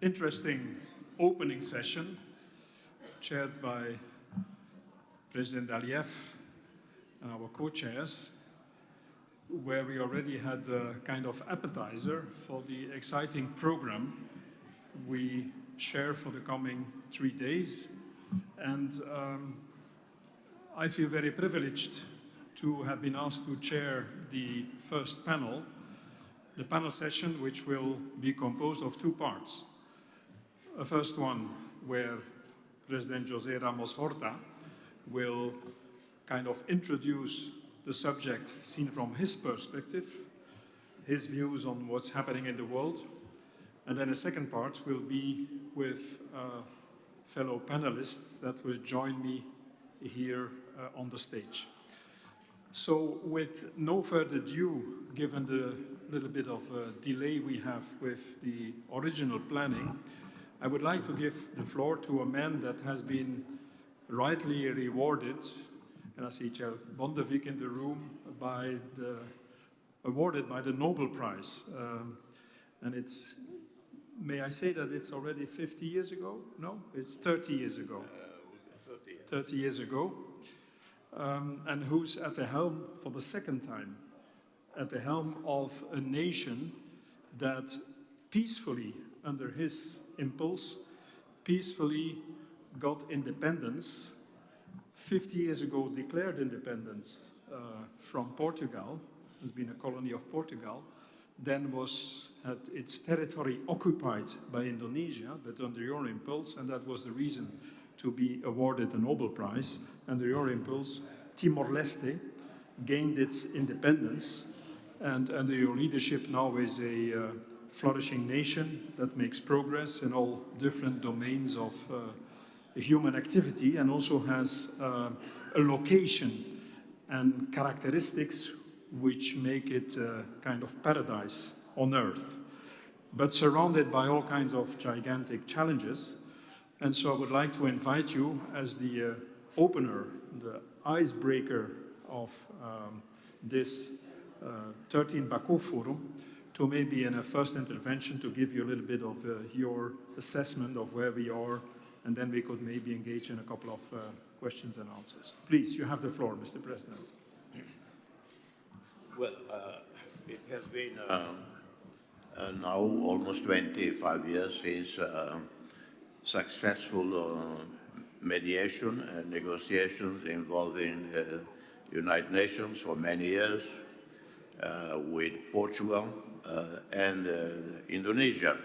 interesting opening session chaired by President Aliyev and our co-chairs, where we already had a kind of appetizer for the exciting program we share for the coming 3 days. And I feel very privileged to have been asked to chair the first panel, the panel session, which will be composed of 2 parts. A first one where President José Ramos-Horta will kind of introduce the subject seen from his perspective, his views on what's happening in the world. And then a second part will be with fellow panelists that will join me here on the stage. So with no further ado, given the little bit of delay we have with the original planning, I would like to give the floor to a man that has been rightly rewarded, and I see Chair Bondevik in the room, awarded by the Nobel Prize. And it's, may I say that it's already 50 years ago? No, it's 30 years ago. 30 years ago. And who's at the helm for the second time, at the helm of a nation that peacefully, under his impulse, peacefully got independence, 50 years ago declared independence from Portugal, has been a colony of Portugal, then had its territory occupied by Indonesia, but under your impulse, and that was the reason to be awarded the Nobel Prize. Under your impulse, Timor-Leste gained its independence, and under your leadership now is a flourishing nation that makes progress in all different domains of human activity, and also has a location and characteristics which make it a kind of paradise on earth, but surrounded by all kinds of gigantic challenges. And so I would like to invite you as the opener, the icebreaker of this 13th Baku Forum, to maybe in a first intervention to give you a little bit of your assessment of where we are, and then we could maybe engage in a couple of questions and answers. Please, you have the floor, Mr. President. Well, it has been now almost 25 years since successful mediation and negotiations involving United Nations for many years with Portugal and Indonesia.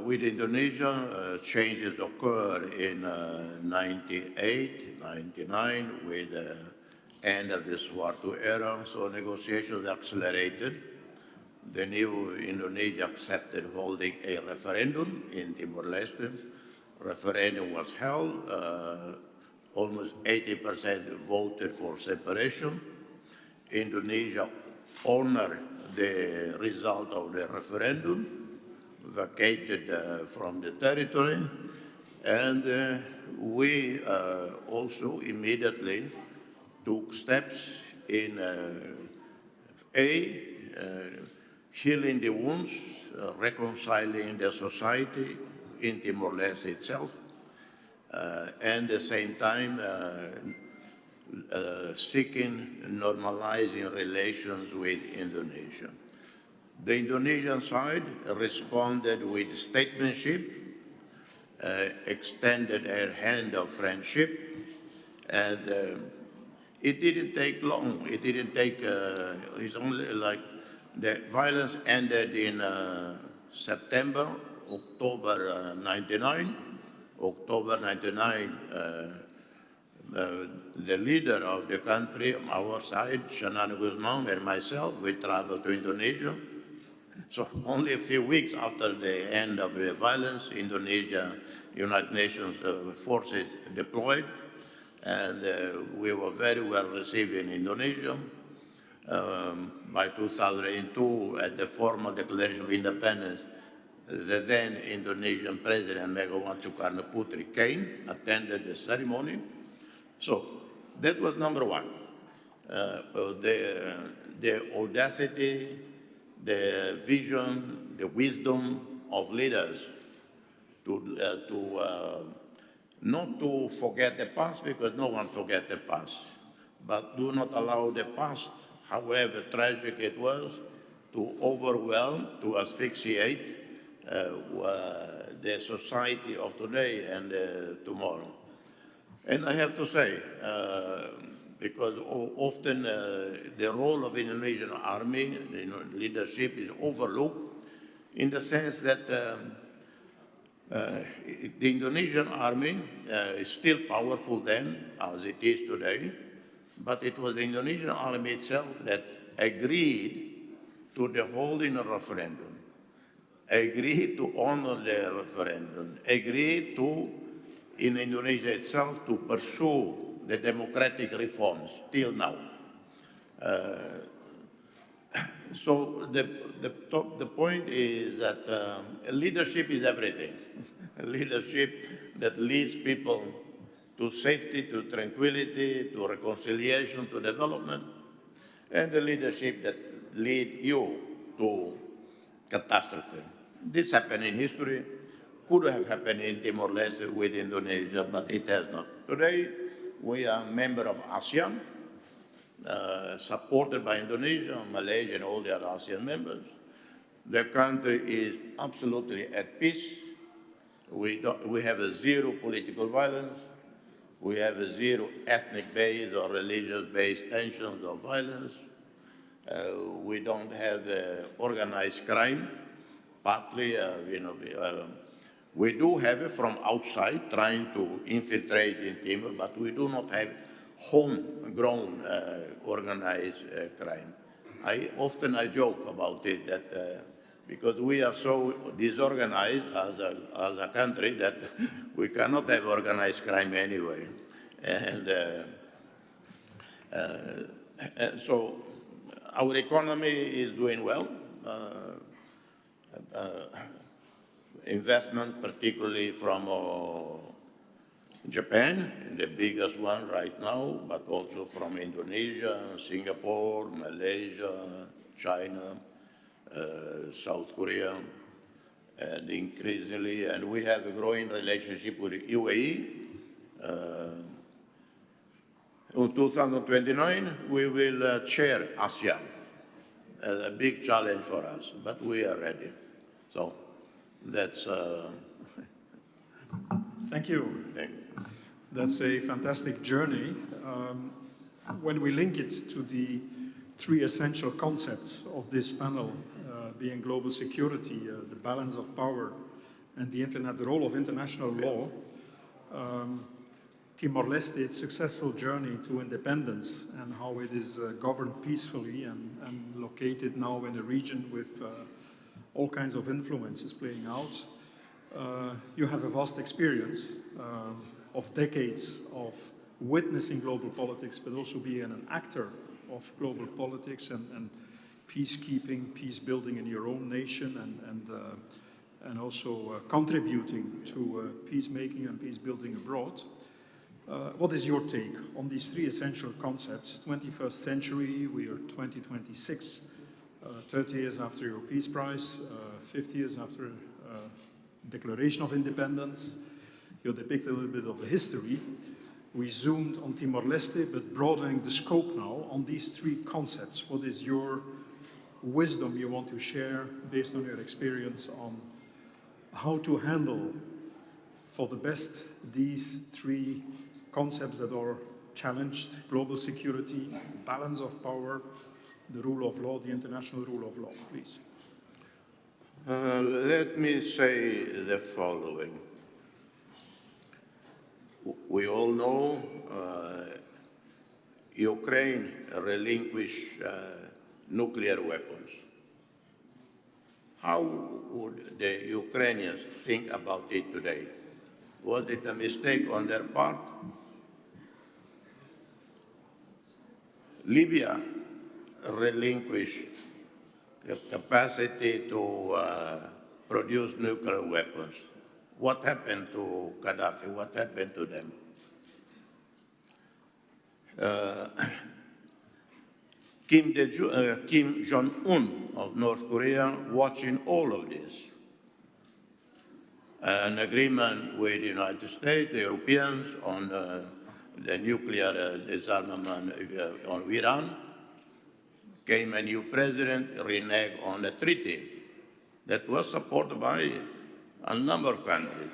With Indonesia, changes occurred in 98, 99 with the end of the Suharto era, so negotiations accelerated. The new Indonesia accepted holding a referendum in Timor-Leste. Referendum was held. Almost 80% voted for separation. Indonesia honored the result of the referendum, vacated from the territory, and we also immediately took steps in healing the wounds, reconciling the society in Timor-Leste itself, and at the same time seeking normalizing relations with Indonesia. The Indonesian side responded with statesmanship, extended a hand of friendship, and it didn't take long. It didn't take, it's only like the violence ended in September, October 99. October 99, the leader of the country, our side, Xanana Guzman and myself, we traveled to Indonesia. So only a few weeks after the end of the violence, Indonesia, United Nations forces deployed, and we were very well received in Indonesia. By 2002, at the formal declaration of independence, the then Indonesian President Megawati Soekarno Putri came, attended the ceremony. So that was number one. The audacity, the vision, the wisdom of leaders not to forget the past, because no one forgets the past, but do not allow the past, however tragic it was, to overwhelm, to asphyxiate the society of today and tomorrow. And I have to say, because often the role of Indonesian army, leadership is overlooked in the sense that the Indonesian army is still powerful then, as it is today, but it was the Indonesian army itself that agreed to the holding a referendum, agreed to honor the referendum, agreed to, in Indonesia itself, to pursue the democratic reforms till now. So the point is that leadership is everything. Leadership that leads people to safety, to tranquility, to reconciliation, to development, and the leadership that lead you to catastrophe. This happened in history, could have happened in Timor-Leste with Indonesia, but it has not. Today, we are a member of ASEAN, supported by Indonesia, Malaysia, and all the other ASEAN members. The country is absolutely at peace. We have a zero political violence. We have a zero ethnic-based or religious-based tensions or violence. We don't have organized crime. Partly, we do have it from outside trying to infiltrate in Timor, but we do not have homegrown organized crime. I often joke about it that because we are so disorganized as a country that we cannot have organized crime anyway. And so our economy is doing well. Investment, particularly from Japan, the biggest one right now, but also from Indonesia, Singapore, Malaysia, China, South Korea, and increasingly, and we have a growing relationship with the UAE. In 2029, we will chair ASEAN, a big challenge for us, but we are ready. So that's... Thank you. That's a fantastic journey. When we link it to the three essential concepts of this panel, being global security, the balance of power, and the role of international law, Timor-Leste, its successful journey to independence and how it is governed peacefully and located now in a region with all kinds of influences playing out. You have a vast experience of decades of witnessing global politics, but also being an actor of global politics and peacekeeping, peace building in your own nation, and also contributing to peacemaking and peace building abroad. What is your take on these three essential concepts? 21st century, we are 2026, 30 years after your Peace Prize, 50 years after Declaration of Independence. You depict a little bit of the history. We zoomed on Timor-Leste, but broadening the scope now on these three concepts. What is your wisdom you want to share based on your experience on how to handle for the best these three concepts that are challenged: global security, balance of power, the rule of law, the international rule of law, please? Let me say the following. We all know Ukraine relinquished nuclear weapons. How would the Ukrainians think about it today? Was it a mistake on their part? Libya relinquished the capacity to produce nuclear weapons. What happened to Gaddafi? What happened to them? Kim Jong-un of North Korea watching all of this. An agreement with the United States, the Europeans on the nuclear disarmament on Iran. Came a new president, reneged on a treaty that was supported by a number of countries.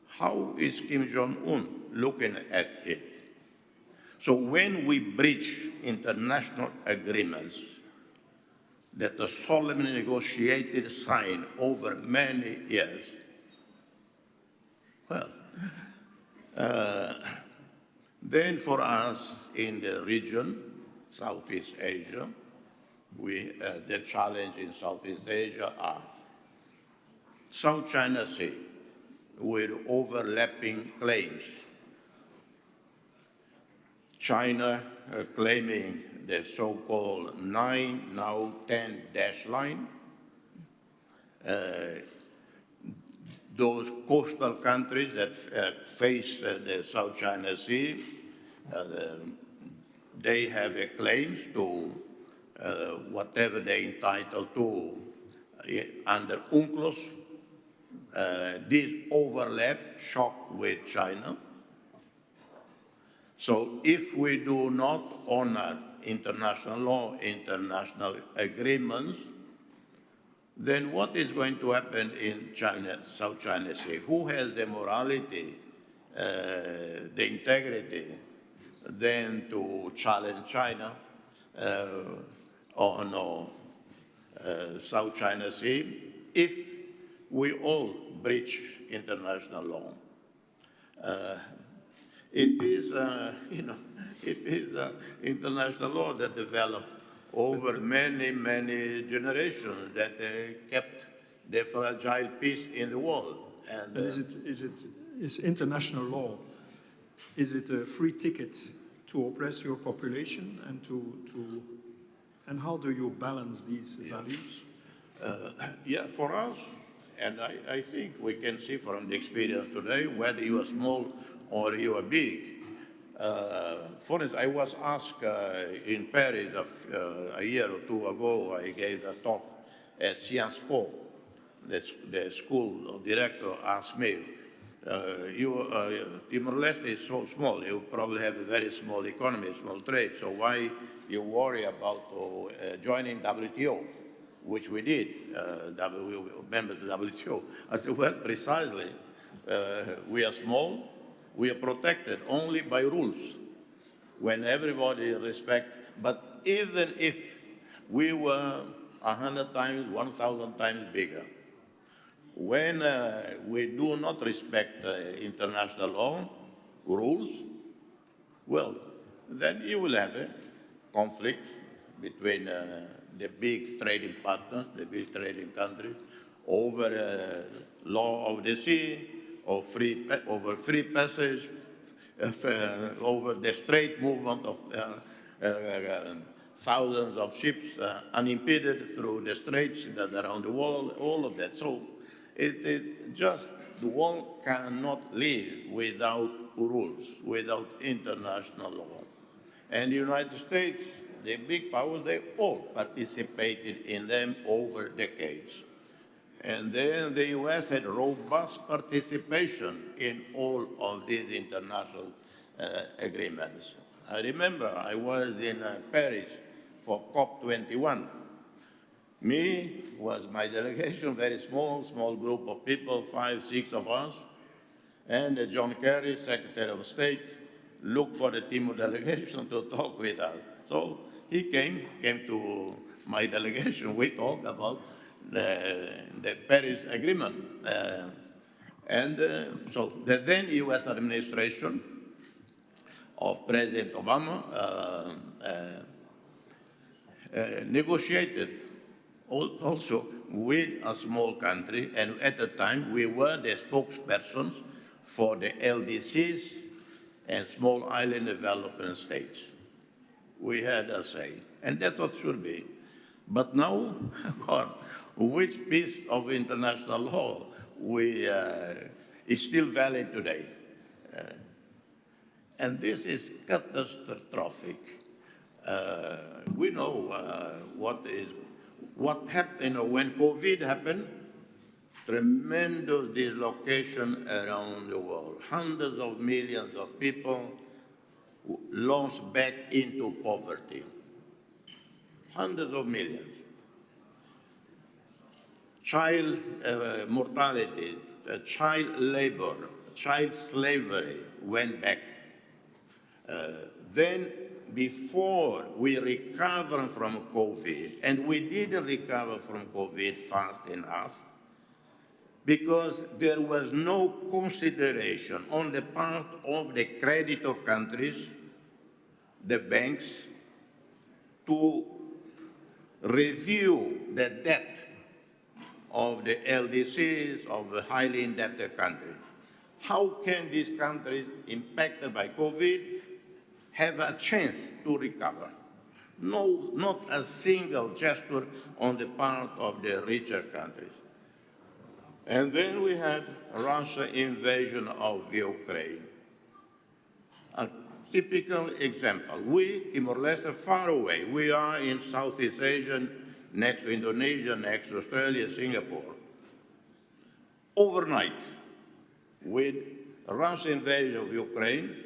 How is Kim Jong-un looking at it? So when we breach international agreements that are solemnly negotiated, signed over many years, well, then for us in the region, Southeast Asia, the challenge in Southeast Asia are South China Sea with overlapping claims. China claiming the so-called 9, now 10 dash line. Those coastal countries that face the South China Sea, they have a claim to whatever they're entitled to under UNCLOS. This overlap shock with China. So if we do not honor international law, international agreements, then what is going to happen in China, South China Sea? Who has the morality, the integrity, then to challenge China on South China Sea if we all breach international law? It is, international law that developed over many, many generations that kept the fragile peace in the world. And is international law, is it a free ticket to oppress your population and how do you balance these values? Yeah, for us, and I think we can see from the experience today, whether you are small or you are big. For instance, I was asked in Paris a year or two ago, I gave a talk at Sciences Po. The school director asked me, Timor-Leste is so small, you probably have a very small economy, small trade, so why you worry about joining WTO, which we did, we were members of the WTO. I said, well, precisely, we are small, we are protected only by rules, when everybody respects, but even if we were 100 times, 1,000 times bigger, when we do not respect international law, rules, well, then you will have a conflict between the big trading partners, the big trading countries, over law of the sea, or over free passage, over the straight movement of thousands of ships unimpeded through the straits that are around the world, all of that. So it just, the world cannot live without rules, without international law. And the United States, the big powers, they all participated in them over decades. And then the US had robust participation in all of these international agreements. I remember I was in Paris for COP21. Me was my delegation, very small group of people, 5, 6 of us, and John Kerry, Secretary of State, looked for the Timor delegation to talk with us. So he came to my delegation. We talked about the Paris Agreement. So the then US administration of President Obama negotiated also with a small country, and at the time we were the spokespersons for the LDCs and small island development states. We had a say, and that's what should be. But now, God, which piece of international law is still valid today? And this is catastrophic. We know what happened when COVID happened. Tremendous dislocation around the world. Hundreds of millions of people lost back into poverty. Hundreds of millions. Child mortality, child labor, child slavery went back. Then, before we recovered from COVID, and we didn't recover from COVID fast enough, because there was no consideration on the part of the creditor countries, the banks, to review the debt of the LDCs, of the highly indebted countries. How can these countries impacted by COVID have a chance to recover? No, not a single gesture on the part of the richer countries. And then we had Russia's invasion of Ukraine. A typical example. We, Timor-Leste, far away. We are in Southeast Asia, next to Indonesia, next to Australia, Singapore. Overnight, with Russia's invasion of Ukraine,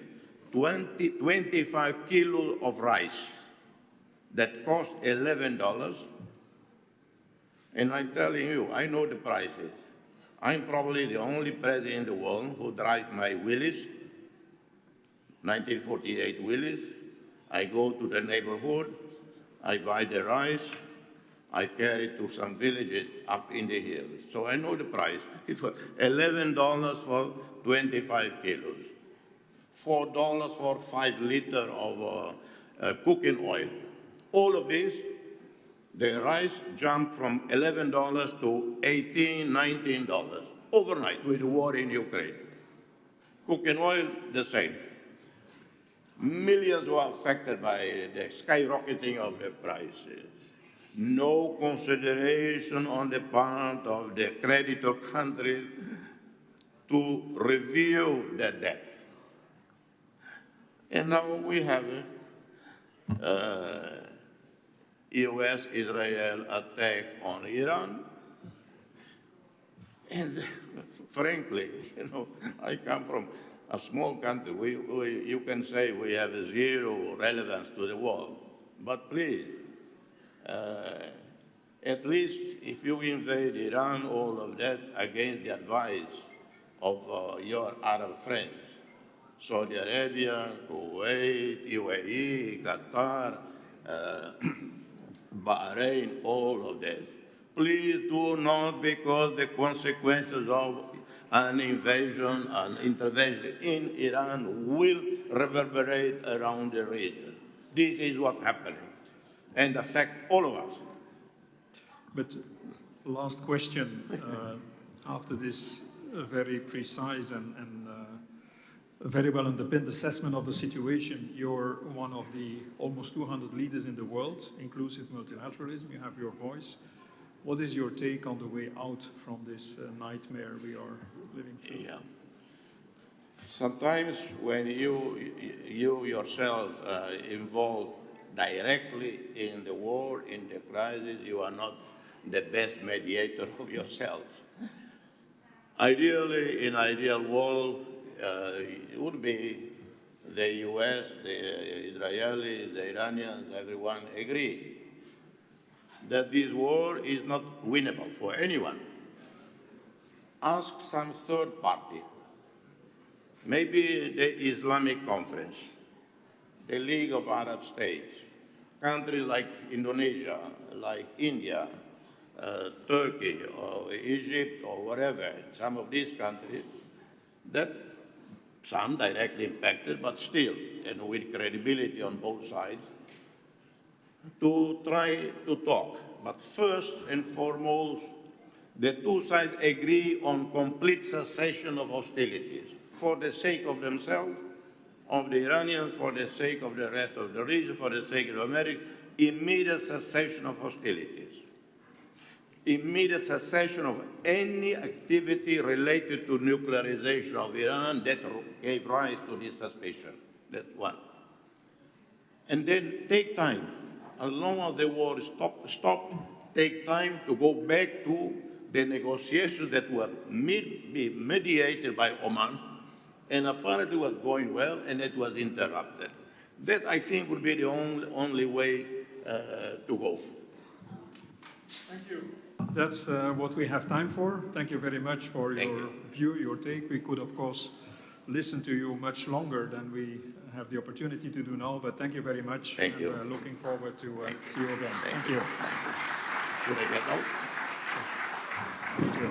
25 kilos of rice that cost $11. And I'm telling you, I know the prices. I'm probably the only president in the world who drives my Willys, 1948 Willys. I go to the neighborhood, I buy the rice, I carry it to some villages up in the hills. So I know the price. It was $11 for 25 kilos, $4 for 5 liters of cooking oil. All of this, the rice jumped from $11 to $18, $19 overnight with the war in Ukraine. Cooking oil, the same. Millions were affected by the skyrocketing of the prices. No consideration on the part of the creditor countries to review the debt. And now we have U.S.-Israel attack on Iran. And frankly, I come from a small country. You can say we have zero relevance to the world. But please, at least if you invade Iran, all of that against the advice of your Arab friends, Saudi Arabia, Kuwait, UAE, Qatar, Bahrain, all of that. Please do not, because the consequences of an invasion, an intervention in Iran will reverberate around the region. This is what's happening and affect all of us. But last question, after this very precise and very well underpinned assessment of the situation, you're one of the almost 200 leaders in the world, inclusive multilateralism, you have your voice. What is your take on the way out from this nightmare we are living through? Yeah. Sometimes when you yourself involved directly in the war, in the crisis, you are not the best mediator of yourself. Ideally, in an ideal world, it would be the US, the Israelis, the Iranians, everyone agree that this war is not winnable for anyone. Ask some third party, maybe the Islamic Conference, the League of Arab States, countries like Indonesia, like India, Turkey, or Egypt, or whatever, some of these countries, that some directly impacted, but still, and with credibility on both sides, to try to talk. But first and foremost, the two sides agree on complete cessation of hostilities for the sake of themselves, of the Iranians, for the sake of the rest of the region, for the sake of America, immediate cessation of hostilities. Immediate cessation of any activity related to nuclearization of Iran that gave rise to this suspicion. That's one. and then take time. As long as the war stop, take time to go back to the negotiations that were mediated by Oman, and apparently was going well, and it was interrupted. That, I think, would be the only way to go. Thank you. That's what we have time for. Thank you very much for your view, your take. We could, of course, listen to you much longer than we have the opportunity to do now, but thank you very much. Thank you. Looking forward to see you again. Thank you. Should I get out? Thank you.